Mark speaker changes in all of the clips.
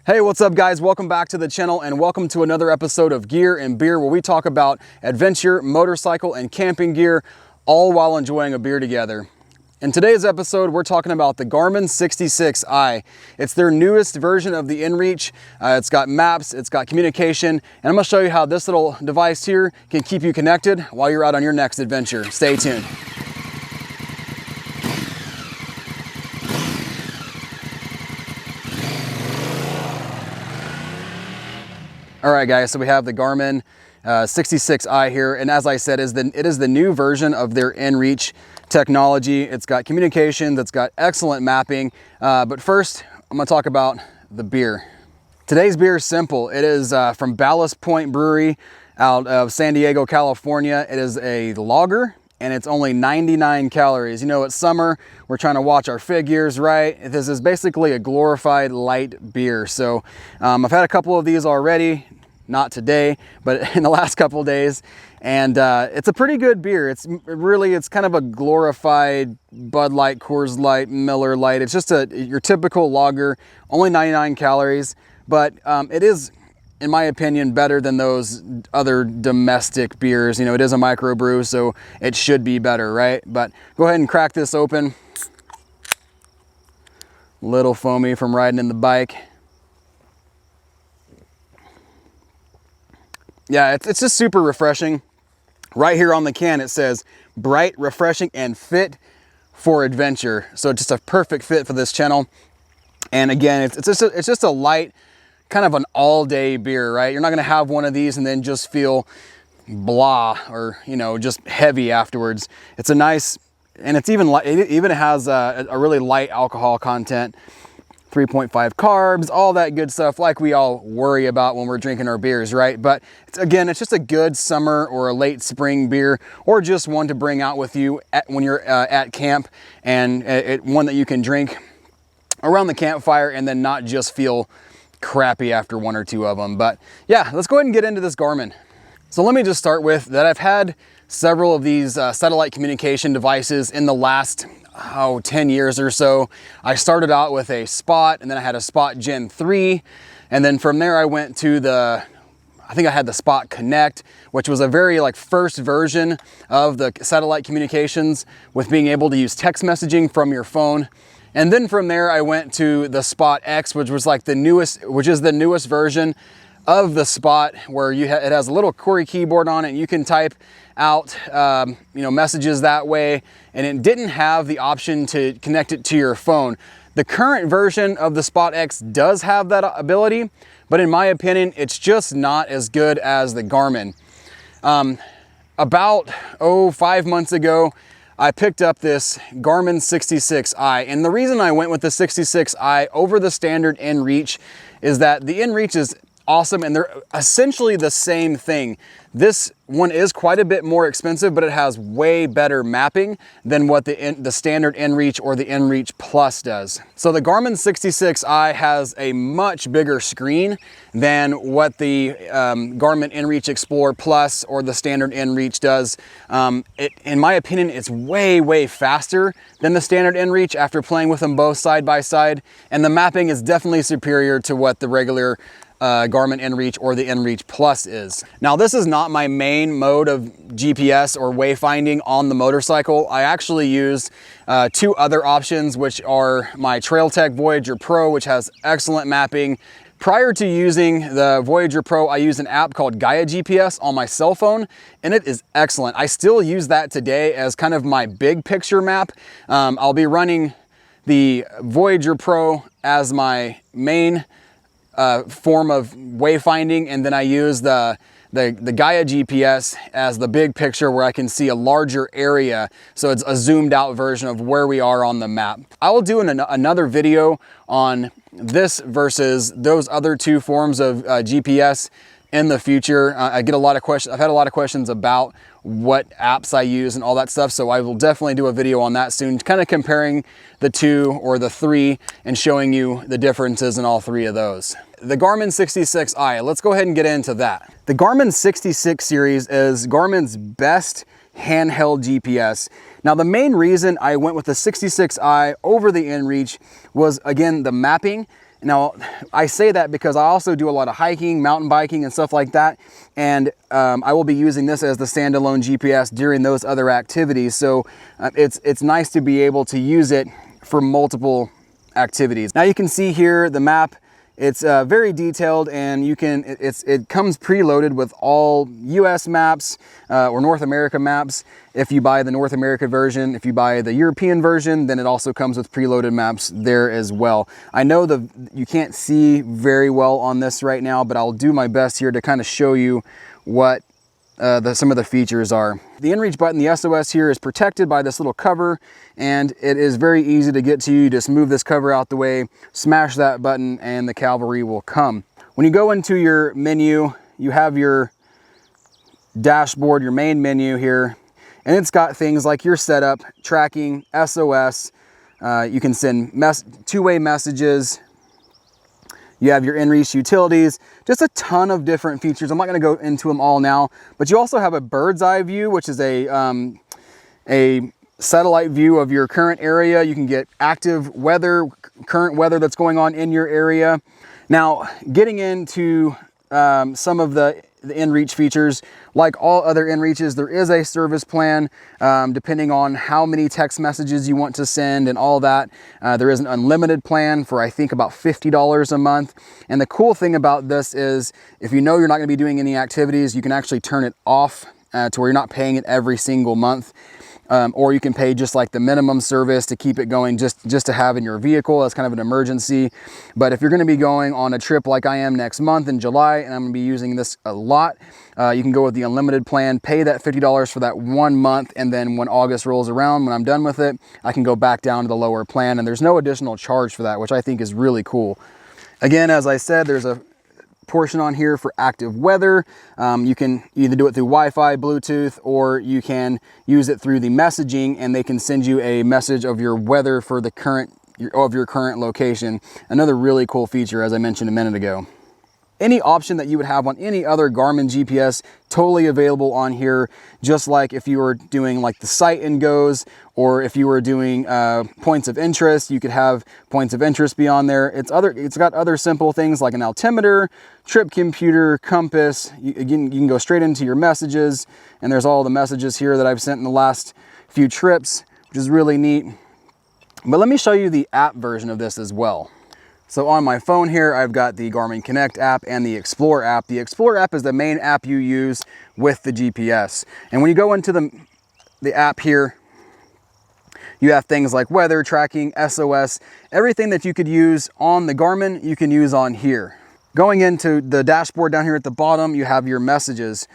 Speaker 1: Hey, what's up guys? Welcome back to the channel and welcome to another episode of Gear and Beer, where we talk about adventure, motorcycle, and camping gear, all while enjoying a beer together. In today's episode, we're talking about the Garmin 66i. It's their newest version of the inReach. It's got maps, it's got communication, and I'm gonna show you how this little device here can keep you connected while you're out on your next adventure. Stay tuned. All right guys, so we have the Garmin 66i here, and as I said, it is the new version of their inReach technology. It's got communications, it's got excellent mapping, but first I'm gonna talk about the beer. Today's beer is simple. It is from Ballast Point Brewery out of San Diego, California. It is a lager and it's only 99 calories. You know, it's summer, we're trying to watch our figures, right? This is basically a glorified light beer. So I've had a couple of these already, not today, but in the last couple of days. And it's a pretty good beer. It's kind of a glorified Bud Light, Coors Light, Miller Light. It's just your typical lager, only 99 calories, but it is, in my opinion, better than those other domestic beers. You know, it is a microbrew, so it should be better, right? But go ahead and crack this open. Little foamy from riding in the bike. Yeah, it's just super refreshing. Right here on the can, it says bright, refreshing, and fit for adventure. So just a perfect fit for this channel. And again, it's just a light, kind of an all-day beer, right? You're not gonna have one of these and then just feel blah or, you know, just heavy afterwards. It's a nice, and it's even light. It even has a really light alcohol content, 3.5 carbs, all that good stuff like we all worry about when we're drinking our beers, right? But again, it's just a good summer or a late spring beer, or just one to bring out with you when you're at camp, and one that you can drink around the campfire and then not just feel crappy after one or two of them. But yeah, let's go ahead and get into this Garmin. So let me just start with that. I've had several of these satellite communication devices in the last 10 years or so. I started out with a Spot, and then I had a Spot Gen 3, and then from there I went to I think I had the Spot Connect, which was a very first version of the satellite communications with being able to use text messaging from your phone. And then from there, I went to the Spot X, which was the newest version of the Spot, where it has a little Coeur keyboard on it, and you can type out messages that way, and it didn't have the option to connect it to your phone. The current version of the Spot X does have that ability, but in my opinion, it's just not as good as the Garmin. About 5 months ago, I picked up this Garmin 66i, and the reason I went with the 66i over the standard inReach is that the inReach is awesome, and they're essentially the same thing. This one is quite a bit more expensive, but it has way better mapping than what the standard inReach or the inReach Plus does. So the Garmin 66i has a much bigger screen than what the Garmin inReach Explorer Plus or the standard inReach does. In my opinion, it's way faster than the standard inReach after playing with them both side by side, and the mapping is definitely superior to what the regular Garmin inReach or the inReach Plus is. Now, this is not my main mode of GPS or wayfinding on the motorcycle. I actually use two other options, which are my Touratech Voyager Pro, which has excellent mapping. Prior to using the Voyager Pro, I use an app called Gaia GPS on my cell phone, and it is excellent. I still use that today as kind of my big picture map. I'll be running the Voyager Pro as my main form of wayfinding, and then I use the Gaia GPS as the big picture, where I can see a larger area, so it's a zoomed out version of where we are on the map. I will do another video on this versus those other two forms of GPS in the future. I get a lot of questions. I've had a lot of questions about what apps I use and all that stuff, so I will definitely do a video on that soon, kind of comparing the two or the three and showing you the differences in all three of those. The Garmin 66i, let's go ahead and get into that. The Garmin 66 series is Garmin's best handheld GPS. Now, the main reason I went with the 66i over the inReach was, again, the mapping Now, I say that because I also do a lot of hiking, mountain biking, and stuff like that. And I will be using this as the standalone GPS during those other activities. So it's nice to be able to use it for multiple activities. Now you can see here the map. It's very detailed, and it comes preloaded with all US maps or North America maps. If you buy the North America version, if you buy the European version, then it also comes with preloaded maps there as well. I know you can't see very well on this right now, but I'll do my best here to kind of show you what some of the features are. The inReach button, the SOS here, is protected by this little cover, and it is very easy to get to. You just move this cover out the way, smash that button, and the cavalry will come. When you go into your menu, you have your dashboard, your main menu here, and it's got things like your setup, tracking, SOS. You can send two-way messages. You have your inReach utilities, just a ton of different features. I'm not gonna go into them all now, but you also have a bird's eye view, which is a satellite view of your current area. You can get active weather, current weather that's going on in your area. Now, getting into some of the inReach features, like all other inReaches, there is a service plan depending on how many text messages you want to send and all that. There is an unlimited plan for, I think, about $50 a month. And the cool thing about this is if you know you're not going to be doing any activities, you can actually turn it off to where you're not paying it every single month. Or you can pay just like the minimum service to keep it going, just to have in your vehicle as kind of an emergency. But if you're going to be going on a trip like I am next month in July, and I'm going to be using this a lot, you can go with the unlimited plan, pay that $50 for that 1 month, and then when August rolls around, when I'm done with it, I can go back down to the lower plan, and there's no additional charge for that, which I think is really cool. Again, as I said, there's a portion on here for active weather. You can either do it through Wi-Fi, Bluetooth, or you can use it through the messaging, and they can send you a message of your weather for the your current location. Another really cool feature, as I mentioned a minute ago. Any option that you would have on any other Garmin GPS, totally available on here, just like if you were doing like the sight and goes, or if you were doing points of interest, you could have points of interest be on there. It's got other simple things like an altimeter, trip computer, compass. You can go straight into your messages, and there's all the messages here that I've sent in the last few trips, which is really neat. But let me show you the app version of this as well. So on my phone here, I've got the Garmin Connect app and the Explore app. The Explore app is the main app you use with the GPS. And when you go into the app here, you have things like weather, tracking, SOS, everything that you could use on the Garmin, you can use on here. Going into the dashboard down here at the bottom, you have your messages.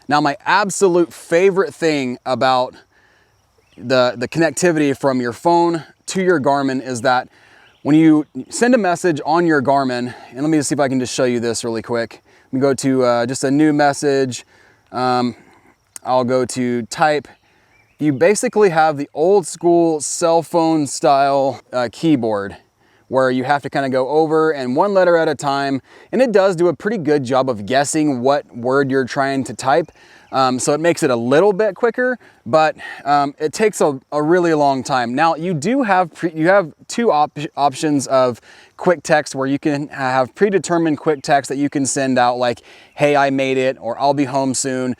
Speaker 1: Now, my absolute favorite thing about the connectivity from your phone to your Garmin is that when you send a message on your Garmin, and let me just see if I can just show you this really quick. Let me go to just a new message. I'll go to type. You basically have the old school cell phone style keyboard where you have to kind of go over and one letter at a time. And it does do a pretty good job of guessing what word you're trying to type. So it makes it a little bit quicker, but it takes a really long time. Now you do have two options of quick text where you can have predetermined quick text that you can send out, like, hey, I made it, or I'll be home soon.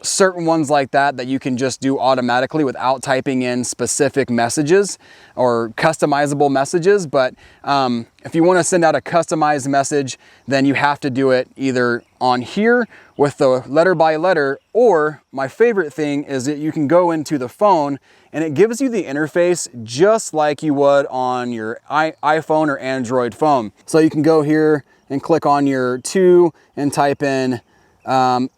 Speaker 1: Certain ones like that you can just do automatically without typing in specific messages or customizable messages. But if you want to send out a customized message, then you have to do it either on here with the letter by letter, or my favorite thing is that you can go into the phone and it gives you the interface just like you would on your iPhone or Android phone. So you can go here and click on your to and type in.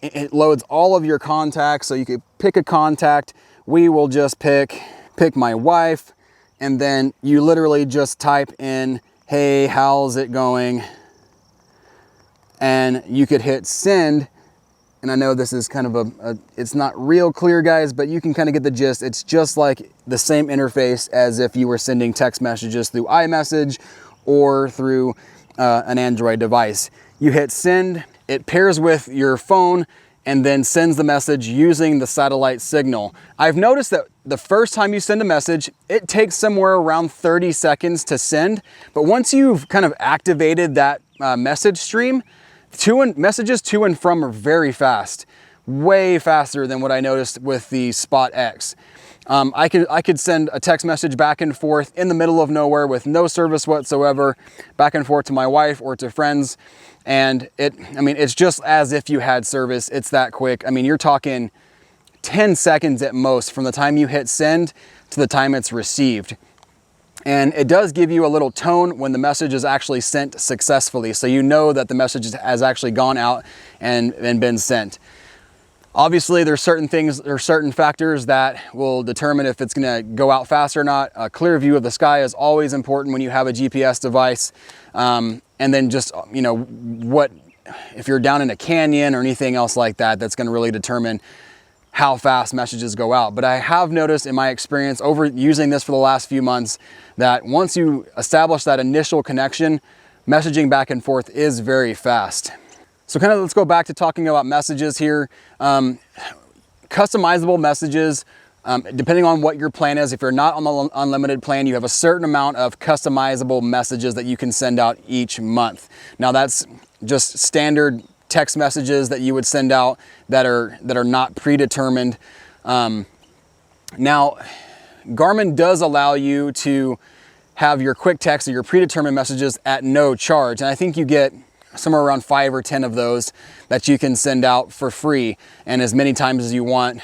Speaker 1: It loads all of your contacts, so you could pick a contact. We will just pick my wife, and then you literally just type in, hey, how's it going? And you could hit send. And I know this is kind of it's not real clear, guys, but you can kind of get the gist. It's just like the same interface as if you were sending text messages through iMessage or through an Android device. You hit send. It pairs with your phone and then sends the message using the satellite signal. I've noticed that the first time you send a message, it takes somewhere around 30 seconds to send. But once you've kind of activated that message stream, messages to and from are very fast, way faster than what I noticed with the STEGPegz. I could send a text message back and forth in the middle of nowhere with no service whatsoever, back and forth to my wife or to friends. And it's just as if you had service. It's that quick. I mean, you're talking 10 seconds at most from the time you hit send to the time it's received. And it does give you a little tone when the message is actually sent successfully. So you know that the message has actually gone out and been sent. Obviously, there's certain things or certain factors that will determine if it's gonna go out fast or not. A clear view of the sky is always important when you have a GPS device. And then just, you know, if you're down in a canyon or anything else like that, that's gonna really determine how fast messages go out. But I have noticed in my experience over using this for the last few months that once you establish that initial connection, messaging back and forth is very fast. So kind of let's go back to talking about messages here. Customizable messages, depending on what your plan is. If you're not on the unlimited plan, you have a certain amount of customizable messages that you can send out each month. Now that's just standard text messages that you would send out that are not predetermined. Now, Garmin does allow you to have your quick text or your predetermined messages at no charge. And I think you get somewhere around 5 or 10 of those that you can send out for free and as many times as you want,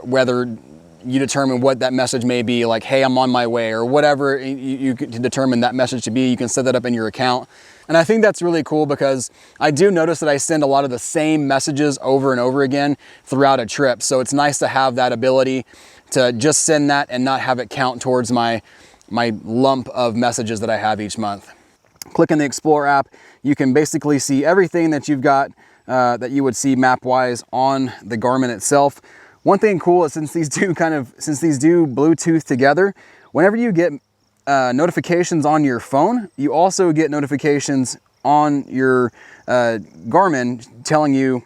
Speaker 1: whether you determine what that message may be, like, hey, I'm on my way, or whatever you can determine that message to be. You can set that up in your account. And I think that's really cool because I do notice that I send a lot of the same messages over and over again throughout a trip. So it's nice to have that ability to just send that and not have it count towards my lump of messages that I have each month. Click in the Explorer app, you can basically see everything that you've got that you would see map-wise on the Garmin itself. One thing cool is since these do Bluetooth together, whenever you get notifications on your phone, you also get notifications on your Garmin telling you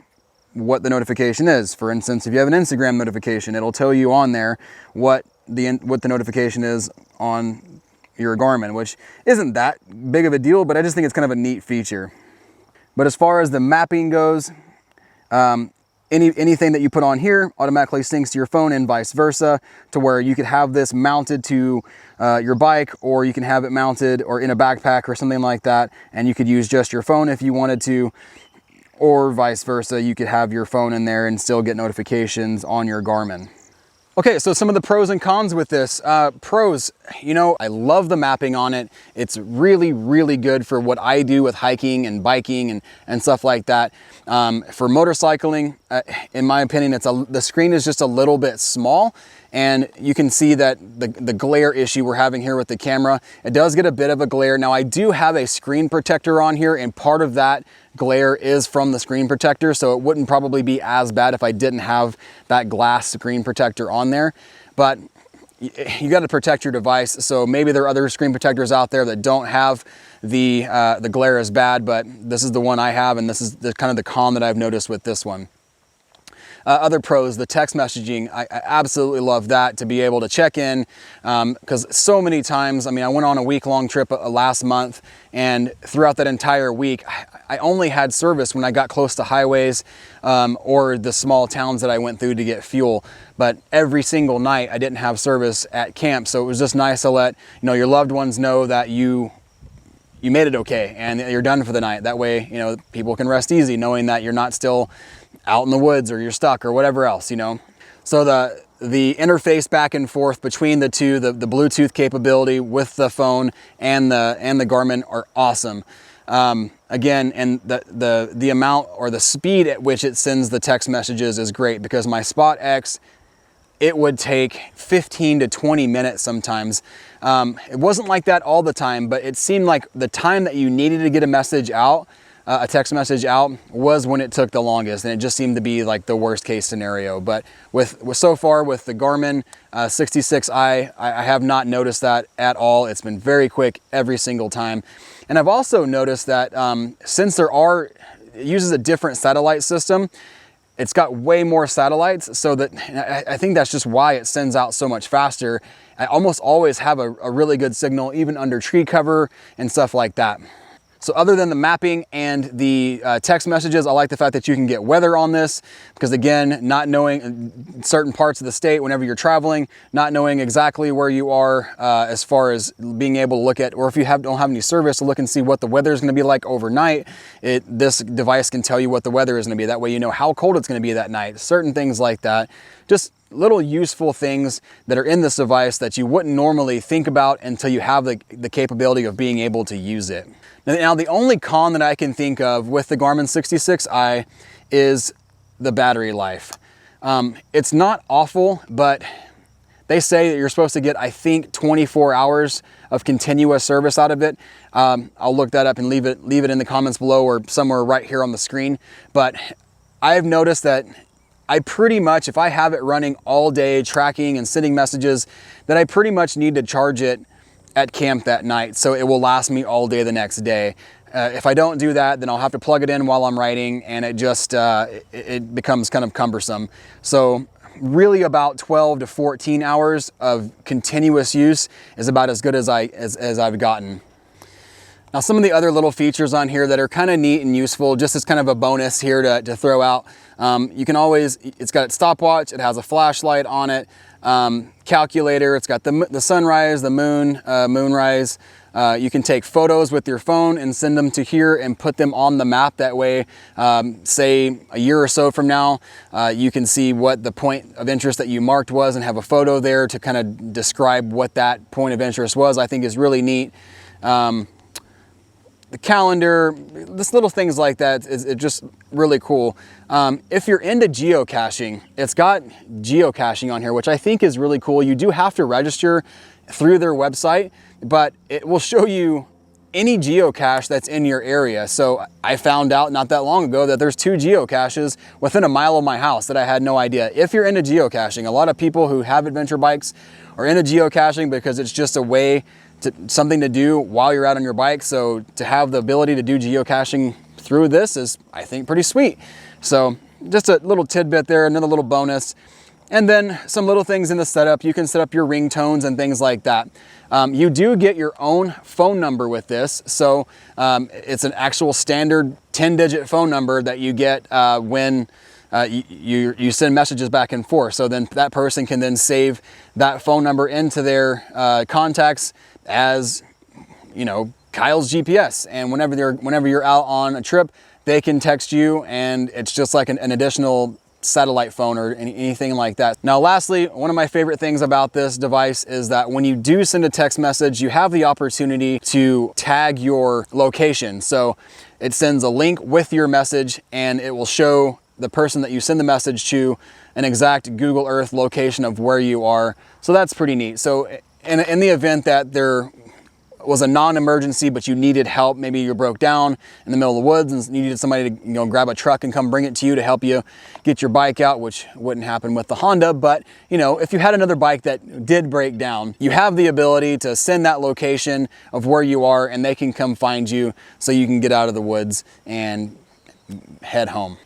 Speaker 1: what the notification is. For instance, if you have an Instagram notification, it'll tell you on there what the notification is on your Garmin, which isn't that big of a deal, but I just think it's kind of a neat feature. But as far as the mapping goes, anything that you put on here automatically syncs to your phone and vice versa, to where you could have this mounted to your bike, or you can have it mounted or in a backpack or something like that, and you could use just your phone if you wanted to, or vice versa. You could have your phone in there and still get notifications on your Garmin. Okay, so some of the pros and cons with this. Pros, you know, I love the mapping on it. It's really, really good for what I do with hiking and biking and stuff like that. For motorcycling, in my opinion, the screen is just a little bit small, and you can see that the glare issue we're having here with the camera, it does get a bit of a glare. Now I do have a screen protector on here, and part of that glare is from the screen protector, so it wouldn't probably be as bad if I didn't have that glass screen protector on there. But you got to protect your device, so maybe there are other screen protectors out there that don't have the glare as bad, but this is the one I have, and this is kind of the con that I've noticed with this one. Other pros, the text messaging, I absolutely love that, to be able to check in, because so many times, I mean, I went on a week-long trip last month, and throughout that entire week, I only had service when I got close to highways or the small towns that I went through to get fuel. But every single night, I didn't have service at camp, so it was just nice to let your loved ones know that you made it okay and you're done for the night. That way, people can rest easy knowing that you're not still out in the woods or you're stuck or whatever else, So the interface back and forth between the two, the Bluetooth capability with the phone and the Garmin are awesome. Again, and the amount or the speed at which it sends the text messages is great, because my STEGPegz, it would take 15 to 20 minutes sometimes. It wasn't like that all the time, but it seemed like the time that you needed to get a message out, a text message out, was when it took the longest, and it just seemed to be like the worst case scenario. But so far with the Garmin 66i, I have not noticed that at all. It's been very quick every single time. And I've also noticed that since it uses a different satellite system, it's got way more satellites, so that I think that's just why it sends out so much faster. I almost always have a really good signal, even under tree cover and stuff like that. So other than the mapping and the text messages, I like the fact that you can get weather on this, because again, not knowing certain parts of the state whenever you're traveling, not knowing exactly where you are as far as being able to look at, or if you don't have any service, to look and see what the weather is going to be like overnight, this device can tell you what the weather is going to be. That way you know how cold it's going to be that night, certain things like that. Just little useful things that are in this device that you wouldn't normally think about until you have the capability of being able to use it. Now, the only con that I can think of with the Garmin 66i is the battery life. It's not awful, but they say that you're supposed to get, I think, 24 hours of continuous service out of it. I'll look that up and leave it in the comments below or somewhere right here on the screen. But I've noticed that I pretty much, if I have it running all day tracking and sending messages, that I pretty much need to charge it at camp that night, so it will last me all day the next day. If I don't do that, then I'll have to plug it in while I'm riding, and it just it becomes kind of cumbersome. So really about 12 to 14 hours of continuous use is about as good as I've gotten. Now, some of the other little features on here that are kind of neat and useful, just as kind of a bonus here to throw out. You can always, it's got its stopwatch, it has a flashlight on it, calculator, it's got the sunrise, the moonrise. You can take photos with your phone and send them to here and put them on the map. That way, say a year or so from now, you can see what the point of interest that you marked was and have a photo there to kind of describe what that point of interest was. I think is really neat. The calendar, just little things like that is just really cool. If you're into geocaching, it's got geocaching on here, which I think is really cool. You do have to register through their website, but it will show you any geocache that's in your area. So I found out not that long ago that there's 2 geocaches within a mile of my house that I had no idea. If you're into geocaching, a lot of people who have adventure bikes are into geocaching because it's just a way something to do while you're out on your bike. So to have the ability to do geocaching through this is, I think, pretty sweet. So just a little tidbit there, another little bonus. And then some little things in the setup. You can set up your ringtones and things like that. You do get your own phone number with this. So it's an actual standard 10-digit phone number that you get when you send messages back and forth. So then that person can then save that phone number into their contacts as, you know, Kyle's GPS. And whenever you're out on a trip, they can text you, and it's just like an additional satellite phone or anything like that. Now, lastly, one of my favorite things about this device is that when you do send a text message, you have the opportunity to tag your location. So it sends a link with your message, and it will show the person that you send the message to an exact Google Earth location of where you are. So that's pretty neat. So in the event that there was a non-emergency, but you needed help, maybe you broke down in the middle of the woods and you needed somebody to, you know, grab a truck and come bring it to you to help you get your bike out, which wouldn't happen with the Honda. But, you know, if you had another bike that did break down, you have the ability to send that location of where you are, and they can come find you so you can get out of the woods and head home.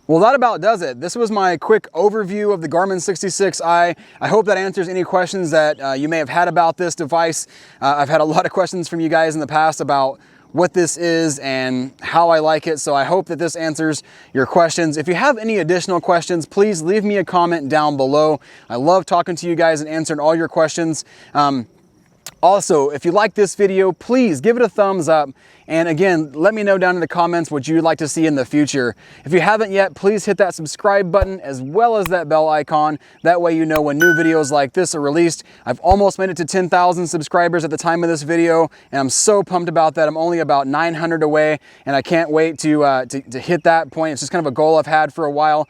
Speaker 1: Well, that about does it. This was my quick overview of the Garmin 66i. I hope that answers any questions that you may have had about this device. I've had a lot of questions from you guys in the past about what this is and how I like it, so I hope that this answers your questions. If you have any additional questions, please leave me a comment down below. I love talking to you guys and answering all your questions. Also, if you like this video, please give it a thumbs up. And again, let me know down in the comments what you'd like to see in the future. If you haven't yet, please hit that subscribe button as well as that bell icon. That way you know when new videos like this are released. I've almost made it to 10,000 subscribers at the time of this video, and I'm so pumped about that. I'm only about 900 away, and I can't wait to hit that point. It's just kind of a goal I've had for a while.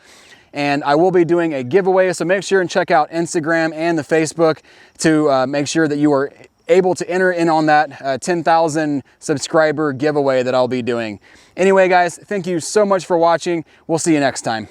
Speaker 1: And I will be doing a giveaway, so make sure and check out Instagram and the Facebook to make sure that you are able to enter in on that 10,000 subscriber giveaway that I'll be doing. Anyway, guys, thank you so much for watching. We'll see you next time.